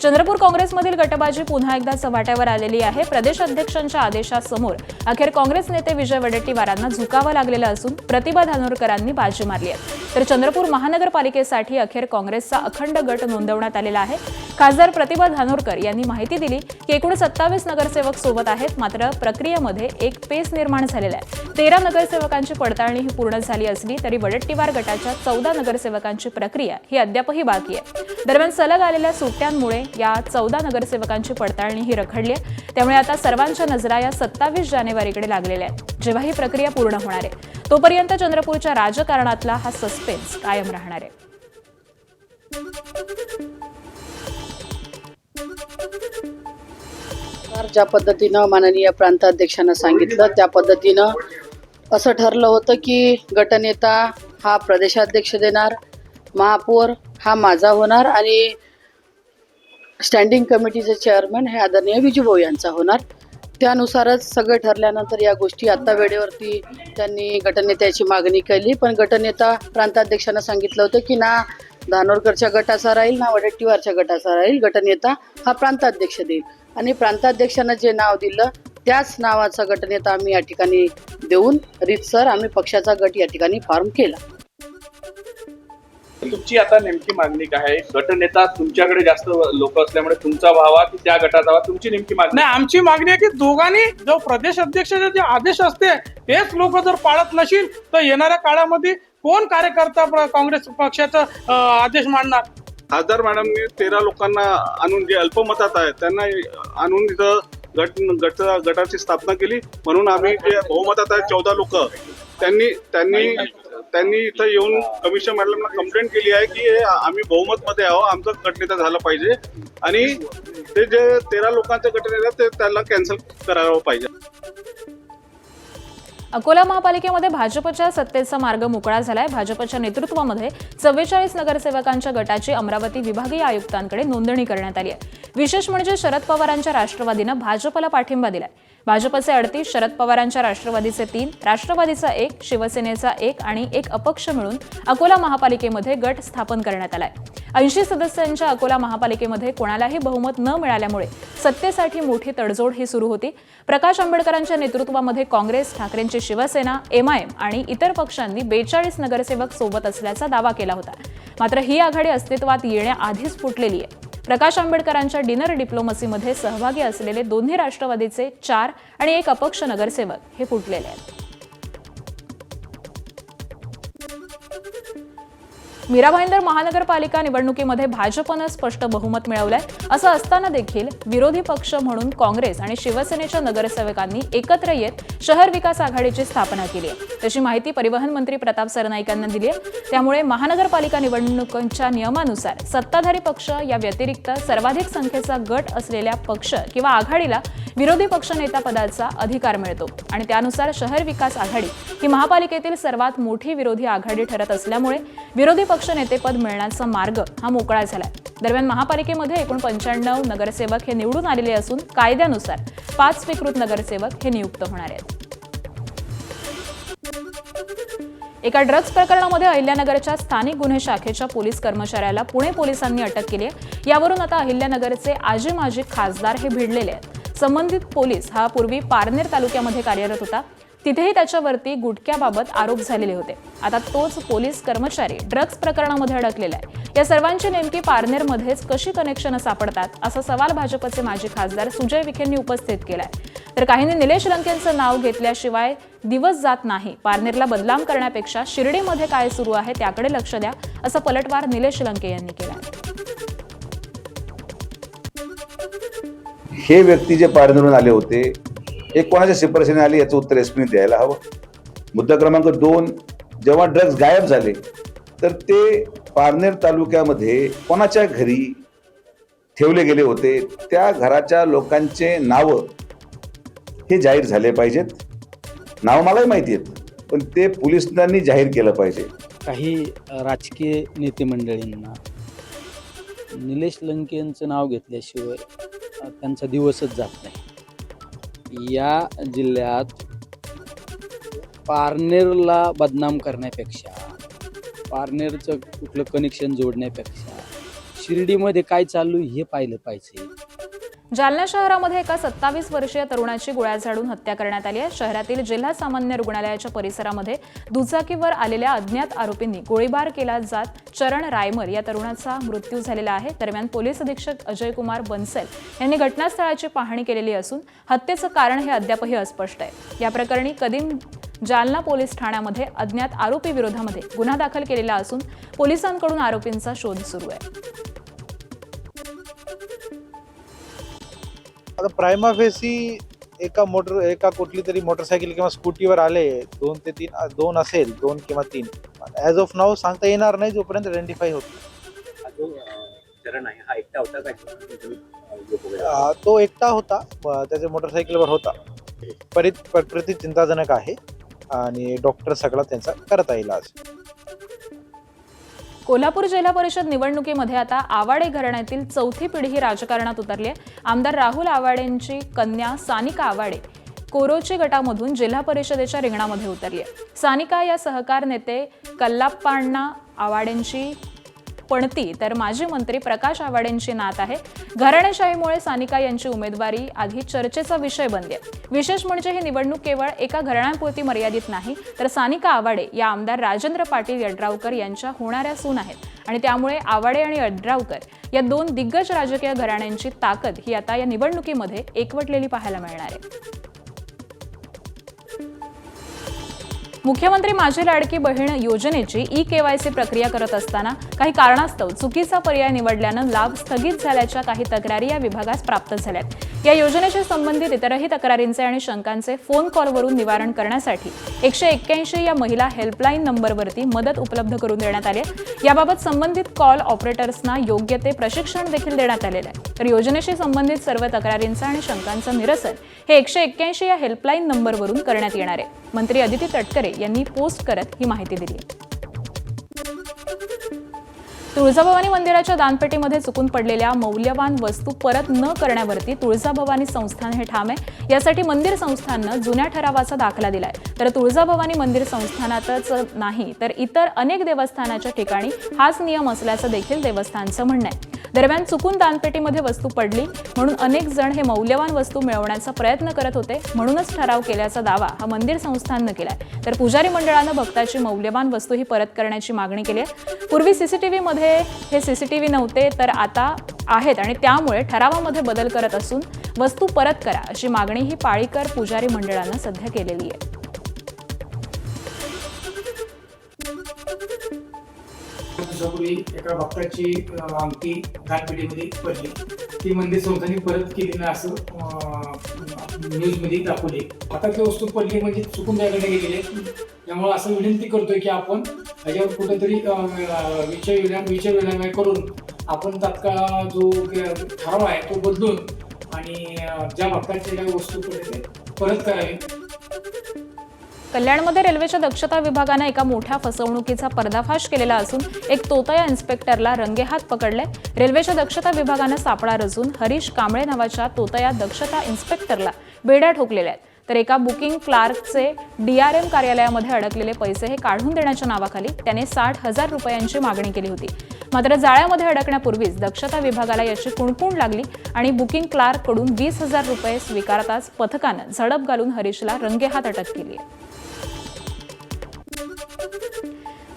चंद्रपूर काँग्रेसमधील गटबाजी पुन्हा एकदा चव्हाट्यावर आलेली आहे। प्रदेश अध्यक्षांच्या आदेशासमोर अखेर काँग्रेस नेते विजय वडेट्टीवारांना झुकावं लागलेलं असून प्रतिभा धानोरकरांनी बाजी मारली आहे। तर चंद्रपूर महानगरपालिकेसाठी अखेर काँग्रेसचा अखंड गट नोंदवण्यात आलेला आहे। खासदार प्रतिभा धानोरकर यांनी माहिती दिली की एकूण 27 नगरसेवक सोबत आहेत, मात्र प्रक्रियेमध्ये एक पेच निर्माण झालेला आहे। 13 नगरसेवकांची पडताळणी ही पूर्ण झाली असली तरी वडेट्टीवार गटाच्या 14 नगरसेवकांची प्रक्रिया ही अद्यापही बाकी आहे। दरम्यान सलग आलेल्या सुट्ट्यांमुळे या 14 नगरसेवकांची पडताळणी ही रखडली आहे। त्यामुळे आता सर्वांच्या नजरा या 27 जानेवारीकडे लागलेल्या आहेत, जेव्हा ही प्रक्रिया पूर्ण होणार आहे। तोपर्यंत चंद्रपूरच्या राजकारणातला हा सस्पेन्स कायम राहणार आहे। ज्या पद्धतीनं माननीय प्रांताध्यक्षांना सांगितलं त्या पद्धतीनं असं ठरलं होतं की गटनेता हा प्रदेशाध्यक्ष देणार, महापौर हा माझा होणार आणि स्टँडिंग कमिटीचे चेअरमन हे आदरणीय विजूभाऊ यांचा होणार। त्यानुसारच सगळं ठरल्यानंतर या गोष्टी आता वेळेवरती त्यांनी गटनेत्याची मागणी केली, पण गटनेता प्रांताध्यक्षांना सांगितलं होतं की ना धानोरकरच्या गटाचा राहील ना वडेट्टीवारच्या गटाचा राहील, गटनेता हा प्रांताध्यक्ष देईल आणि प्रांताध्यक्षांना जे नाव दिलं त्याच नावाचा गटनेता आम्ही या ठिकाणी देऊन रीतसर आम्ही पक्षाचा गट या ठिकाणी फॉर्म केला। तुमची आता नेमकी मागणी काय आहे? गटनेता तुमच्याकडे जास्त लोक असल्यामुळे तुमचा व्हावा की त्या गटाचा व्हावा, तुमची नेमकी मागणी? नाही, आमची मागणी आहे की दोघांनी जो प्रदेश अध्यक्षाचे जे आदेश असते तेच लोक जर पाळत नशील तर येणाऱ्या काळामध्ये कोण कार्यकर्ता काँग्रेस पक्षाचा आदेश मांडणार? खासदार मॅडमने 13 लोकांना आणून जे अल्पमतात आहेत त्यांना आणून इथं गटाची स्थापना केली, म्हणून आम्ही जे बहुमतात आहेत 14 लोक त्यांनी इथं येऊन कमिशन मॅडमला कंप्लेंट केली आहे की आम्ही बहुमत मध्ये आहोत, आमचा गटनेता झाला पाहिजे आणि ते जे 13 लोकांचे गटनेता ते त्याला कॅन्सल करावं पाहिजे। अकोला महापालिकेमध्ये भाजपच्या सत्तेचा मार्ग मोकळा झालाय। भाजपच्या नेतृत्वामध्ये 44 नगरसेवकांच्या गटाची अमरावती विभागीय आयुक्तांकडे नोंदणी करण्यात आली आहे। विशेष म्हणजे शरद पवारांच्या राष्ट्रवादीनं भाजपला पाठिंबा दिलाय। भाजपचे 38, शरद पवारांच्या राष्ट्रवादीचे 3, राष्ट्रवादीचा 1, शिवसेनेचा 1 आणि 1 अपक्ष मिळून अकोला महापालिकेमध्ये गट स्थापन करण्यात आलाय। 80 सदस्यांच्या अकोला महापालिकेमध्ये कोणालाही बहुमत न मिळाल्यामुळे सत्तेसाठी मोठी तडजोड ही सुरू होती। प्रकाश आंबेडकरांच्या नेतृत्वामध्ये काँग्रेस, ठाकरेंची शिवसेना, MIM आणि इतर पक्षांनी 42 नगरसेवक सोबत असल्याचा दावा केला होता, मात्र ही आघाडी अस्तित्वात येण्याआधीच फुटलेली आहे। प्रकाश आंबेडकरांच्या डिनर डिप्लोमसीमध्ये सहभागी असलेले दोन्ही राष्ट्रवादीचे 4 आणि 1 अपक्ष नगरसेवक हे फुटलेले आहेत। मीरा भाईंदर महानगरपालिका निवडणुकीमध्ये भाजपनं स्पष्ट बहुमत मिळवलंय। असं असताना देखील विरोधी पक्ष म्हणून काँग्रेस आणि शिवसेनेच्या नगरसेवकांनी एकत्र येत शहर विकास आघाडीची स्थापना केली आहे। त्याची माहिती परिवहन मंत्री प्रताप सरनाईक यांना दिली आहे। त्यामुळे महानगरपालिका निवडणुकांच्या नियमानुसार सत्ताधारी पक्ष या व्यतिरिक्त सर्वाधिक संख्येचा गट असलेल्या पक्ष किंवा आघाडीला विरोधी पक्षनेता पदाचा अधिकार मिळतो आणि त्यानुसार शहर विकास आघाडी ही महापालिकेतील सर्वात मोठी विरोधी आघाडी ठरत असल्यामुळे विरोधी पक्ष नेतेपद मिळण्याचा मार्ग हा मोकळा झालाय। दरम्यान महापालिकेमध्ये एकूण 95 नगरसेवक हे निवडून आलेले असून कायद्यानुसार 5 स्वीकृत नगरसेवक हे नियुक्त होणार आहेत। एका ड्रग्ज प्रकरणामध्ये अहिल्यानगरच्या स्थानिक गुन्हे शाखेच्या पोलीस कर्मचाऱ्याला पुणे पोलिसांनी अटक केली आहे। यावरून आता अहिल्यानगरचे आजी माजी खासदार हे भिडलेले आहेत। संबंधित पोलीस हा पूर्वी पारनेर तालुक्यामध्ये कार्यरत होता, तिथेही त्याच्यावरती गुटख्याबाबत आरोप झालेले होते। आता तोच पोलीस कर्मचारी ड्रग्ज प्रकरणामध्ये अडकलेला आहे। या सर्वांची नेमकी पारनेरमध्येच कशी कनेक्शन सापडतात असा सवाल भाजपचे माजी खासदार सुजय विखेंनी उपस्थित केलाय। तर काहींनी निलेश लंकेंचं नाव घेतल्याशिवाय दिवस जात नाही, पारनेरला बदनाम करण्यापेक्षा शिर्डीमध्ये काय सुरू आहे त्याकडे लक्ष द्या, असा पलटवार निलेश लंके यांनी केला। हे व्यक्ती जे पारनेरहून आले होते हे कोणाच्या शिफारशीने आले याचं उत्तर एसपीने द्यायला हवं। मुद्दा क्रमांक 2, जेव्हा ड्रग्ज गायब झाले तर ते पारनेर तालुक्यामध्ये कोणाच्या घरी ठेवले गेले होते त्या घराच्या लोकांचे नावं हे जाहीर झाले पाहिजेत। नाव मलाही माहिती आहेत, पण ते पोलिसांनी जाहीर केलं पाहिजे। काही राजकीय नेते मंडळींना निलेश लंके यांचं नाव घेतल्याशिवाय त्यांचा दिवसच जात नाही। या जिल्ह्यात पारनेरला बदनाम करण्यापेक्षा, पारनेरचं कुठलं कनेक्शन जोडण्यापेक्षा शिर्डीमध्ये काय चालू आहे हे पाहिलं पाहिजे. जालना शहरामध्ये एका 27 वर्षीय तरुणाची गोळ्या झाडून हत्या करण्यात आली आहे. शहरातील जिल्हा सामान्य रुग्णालयाच्या परिसरामध्ये दुचाकीवर आलेल्या अज्ञात आरोपींनी गोळीबार केला जात चरण रायमल या तरुणाचा मृत्यू झालेला आहे. दरम्यान पोलीस अधीक्षक अजय कुमार बन्सल यांनी घटनास्थळाची पाहणी केलेली असून हत्येचं कारण हे अद्यापही अस्पष्ट आहे. या प्रकरणी कदीम जालना पोलीस ठाण्यामध्ये अज्ञात आरोपी विरोधामध्ये गुन्हा दाखल केलेला असून पोलिसांकडून आरोपींचा शोध सुरू आहे. आता प्रायमा फेसी एका कुठली तरी मोटरसायकल किंवा स्कूटीवर आले 2 ते 3 2 असेल 2 किंवा 3 ॲज ऑफ नाव सांगता येणार नाही जोपर्यंत आयडेंटिफाय होत नाही. जो चरण आहे हा एकटा होता काय? तो एकटा होता, त्याच्या मोटरसायकलवर होता. परिस्थिती चिंताजनक आहे आणि डॉक्टर सगळा त्यांचा करता येईल. आज कोल्हापूर जिल्हा परिषद निवडणुकीमध्ये आता आवाडे घराण्यातील चौथी पिढी ही राजकारणात उतरली आहे. आमदार राहुल आवाडेंची कन्या सानिका आवाडे कोरोची गटामधून जिल्हा परिषदेच्या रिंगणामध्ये उतरली आहे. सानिका या सहकार नेते कल्लाप्पाण्णा आवाडेंची पणती तर माजी मंत्री प्रकाश आवाडेंची नात आहे. घराणेशाहीमुळे सानिका यांची उमेदवारी आधी चर्चेचा विषय बनली आहे. विशेष म्हणजे ही निवडणूक केवळ एका घराण्यापुरती मर्यादित नाही, तर सानिका आवाडे या आमदार राजेंद्र पाटील यड्रावकर यांच्या होणाऱ्या सून आहेत आणि त्यामुळे आवाडे आणि यड्रावकर या 2 दिग्गज राजकीय घराण्यांची ताकद ही आता या निवडणुकीमध्ये एकवटलेली पाहायला मिळणार आहे. मुख्यमंत्री माझी लाडकी बहीण योजनेची ई-केवायसी प्रक्रिया करत असताना काही कारणास्तव चुकीचा पर्याय निवडल्यानं लाभ स्थगित झाल्याच्या काही तक्रारी या विभागास प्राप्त झाल्यात. या योजनेशी संबंधित इतरही तक्रारींचे आणि शंकांचे फोन कॉलवरून निवारण करण्यासाठी 181 या महिला हेल्पलाईन नंबरवरती मदत उपलब्ध करून देण्यात आली आहे. याबाबत संबंधित कॉल ऑपरेटर्सना योग्य ते प्रशिक्षण देखील देण्यात आलेलं आहे. तर योजनेशी संबंधित सर्व तक्रारींचं आणि शंकांचं निरसन हे 181 या हेल्पलाईन नंबरवरून करण्यात येणार आहे. मंत्री अदिती तटकरे यांनी पोस्ट करत ही माहिती दिली. तुळजाभवानी मंदिराच्या दानपेटीमध्ये चुकून पडलेल्या मौल्यवान वस्तू परत न करण्यावरती तुळजाभवानी संस्थान हे ठाम आहे. यासाठी मंदिर संस्थाननं जुन्या ठरावाचा दाखला दिलाय. तर तुळजाभवानी मंदिर संस्थानातच नाही तर इतर अनेक देवस्थानाच्या ठिकाणी हाच नियम असल्याचं देखील देवस्थानचं म्हणणं आहे. दरम्यान चुकून दानपेटीमध्ये वस्तू पडली म्हणून अनेक जण हे मौल्यवान वस्तू मिळवण्याचा प्रयत्न करत होते, म्हणूनच ठराव केल्याचा दावा हा मंदिर संस्थाननं केलाय. तर पुजारी मंडळानं भक्ताची मौल्यवान वस्तू ही परत करण्याची मागणी केली आहे. पूर्वी सीसीटीव्हीमध्ये हे सीसीटीव्ही नव्हते तर आता आहेत आणि त्यामुळे ठरावामध्ये बदल करत असून वस्तू परत करा अशी मागणी ही पाळीकर पुजारी मंडळानं सध्या केलेली आहे. दिवसापूर्वी एका भक्ताची अंगठी दानपेटीमध्ये पडली. ती मंदिर संस्थांनी परत केली नाही असं न्यूजमध्ये दाखवले. आता ती वस्तू पडली म्हणजे चुकून त्याकडे गेलेली आहे. त्यामुळे असं विनंती करतोय की आपण ह्याच्यावर कुठेतरी विषय विनिमय करून आपण तात्काळ जो ठराव आहे तो बदलून आणि ज्या भक्तांच्या काही वस्तू पडले ते परत करावे. कल्याणमध्ये रेल्वेच्या दक्षता विभागानं एका मोठ्या फसवणुकीचा पर्दाफाश केलेला असून एक तोतया इन्स्पेक्टरला रंगेहात पकडले. रेल्वेच्या दक्षता विभागानं सापळा रचून हरीश कांबळे नावाच्या तोतया दक्षता इन्स्पेक्टरला बेड्या ठोकलेल्या आहेत. तर एका बुकिंग क्लार्कचे DRM कार्यालयामध्ये अडकलेले पैसे हे काढून देण्याच्या नावाखाली त्याने 60,000 रुपयांची मागणी केली होती. मात्र जाळ्यामध्ये अडकण्यापूर्वीच दक्षता विभागाला याची कुणकुण लागली आणि बुकिंग क्लार्ककडून 20,000 रुपये स्वीकारताच पथकानं झडप घालून हरीशला रंगेहात अटक केली आहे.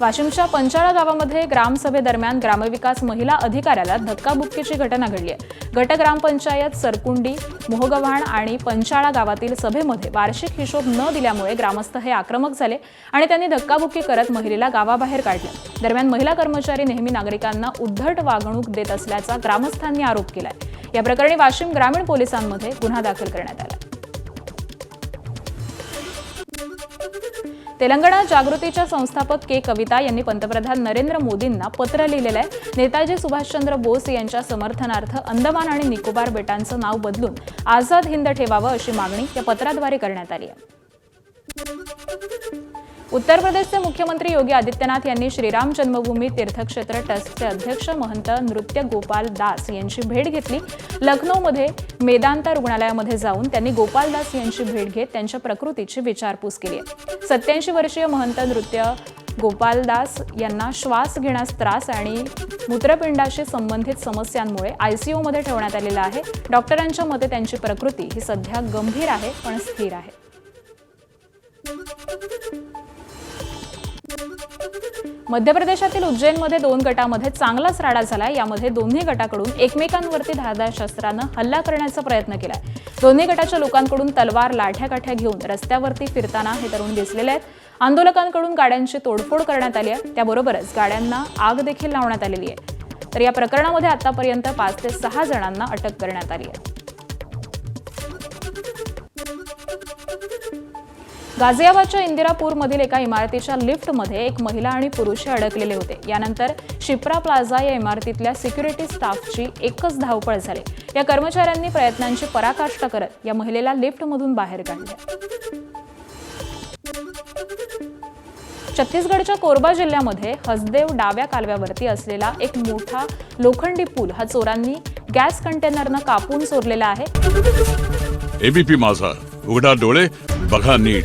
वाशिमच्या पंचाळा गावामध्ये ग्रामसभेदरम्यान ग्रामविकास महिला अधिकाऱ्याला धक्काबुक्कीची घटना घडली आहे. गट ग्रामपंचायत सरकुंडी, मोहगव्हाण आणि पंचाळा गावातील सभेमध्ये वार्षिक हिशोब न दिल्यामुळे ग्रामस्थ हे आक्रमक झाले आणि त्यांनी धक्काबुक्की करत महिलेला गावाबाहेर काढलं. दरम्यान महिला कर्मचारी नेहमी नागरिकांना उद्धट वागणूक देत असल्याचा ग्रामस्थांनी आरोप केलाय. या प्रकरणी वाशिम ग्रामीण पोलिसांमध्ये गुन्हा दाखल करण्यात आला. तेलंगणा जागृतीच्या संस्थापक के कविता यांनी पंतप्रधान नरेंद्र मोदींना पत्र लिहिलेलं आहे. नेताजी सुभाषचंद्र बोस यांच्या समर्थनार्थ अंदमान आणि निकोबार बेटांचं नाव बदलून आझाद हिंद ठेवावं अशी मागणी या पत्राद्वारे करण्यात आली आहे. उत्तर प्रदेशचे मुख्यमंत्री योगी आदित्यनाथ यांनी श्रीराम जन्मभूमी तीर्थक्षेत्र ट्रस्टचे अध्यक्ष महंत नृत्य गोपाल दास यांची भेट घेतली. लखनौमध्ये मेदांता रुग्णालयामध्ये जाऊन त्यांनी गोपाल दास यांची भेट घेत त्यांच्या प्रकृतीची विचारपूस केली आहे. 87 वर्षीय महंत नृत्य गोपालदास यांना श्वास घेण्यास त्रास आणि मूत्रपिंडाशी संबंधित समस्यांमुळे आयसीयूमध्ये ठेवण्यात आलेलं आहे. डॉक्टरांच्या मते त्यांची प्रकृती ही सध्या गंभीर आहे पण स्थिर आहे. मध्य प्रदेशातील उज्जैनमध्ये 2 गटामध्ये चांगलाच राडा झालाय. यामध्ये दोन्ही गटाकडून एकमेकांवरती धारदार शस्त्रानं हल्ला करण्याचा प्रयत्न केलाय. दोन्ही गटाच्या लोकांकडून तलवार, लाठ्या-काठ्या घेऊन रस्त्यावरती फिरताना हे तरुण दिसलेले आहेत. आंदोलकांकडून गाड्यांची तोडफोड करण्यात आली आहे. त्याबरोबरच गाड्यांना आग देखील लावण्यात आलेली आहे. तर या प्रकरणामध्ये आतापर्यंत 5 ते 6 जणांना अटक करण्यात आली आहे. गाझियाबादच्या इंदिरापूरमधील एका इमारतीच्या लिफ्टमध्ये एक महिला आणि पुरुष अडकलेले होते. यानंतर शिप्रा प्लाझा या इमारतीतल्या सिक्युरिटी स्टाफची एकच धावपळ झाली. या कर्मचाऱ्यांनी प्रयत्नांची पराकाष्ठा करत या महिलेला लिफ्टमधून बाहेर काढले. छत्तीसगडच्या कोरबा जिल्ह्यामध्ये हसदेव डाव्या कालव्यावरती असलेला एक मोठा लोखंडी पूल हा चोरांनी गॅस कंटेनरनं कापून चोरलेला आहे. एबीपी माझा, उघडा डोळे बघा नीट.